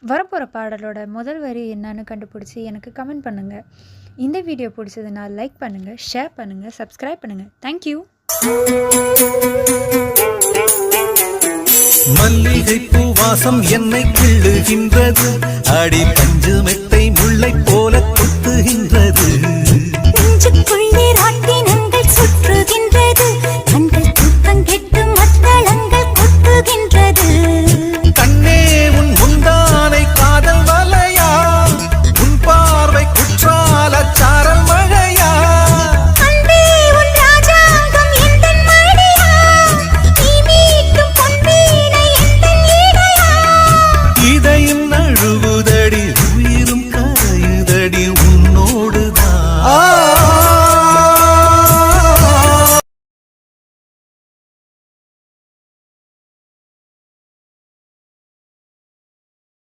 வரப்போகிற பாடலோட முதல் வரி என்னன்னு கண்டுபிடிச்சி எனக்கு கமெண்ட் பண்ணுங்கள். இந்த வீடியோ பிடிச்சதுன்னா லைக் பண்ணுங்கள், ஷேர் பண்ணுங்கள், சப்ஸ்கிரைப் பண்ணுங்கள். தேங்க்யூ. மல்லிகை பூவாசம் என்னை கிள்ளுகின்றது, அடி பஞ்சு மெத்தை முல்லை போல குத்துகின்றது.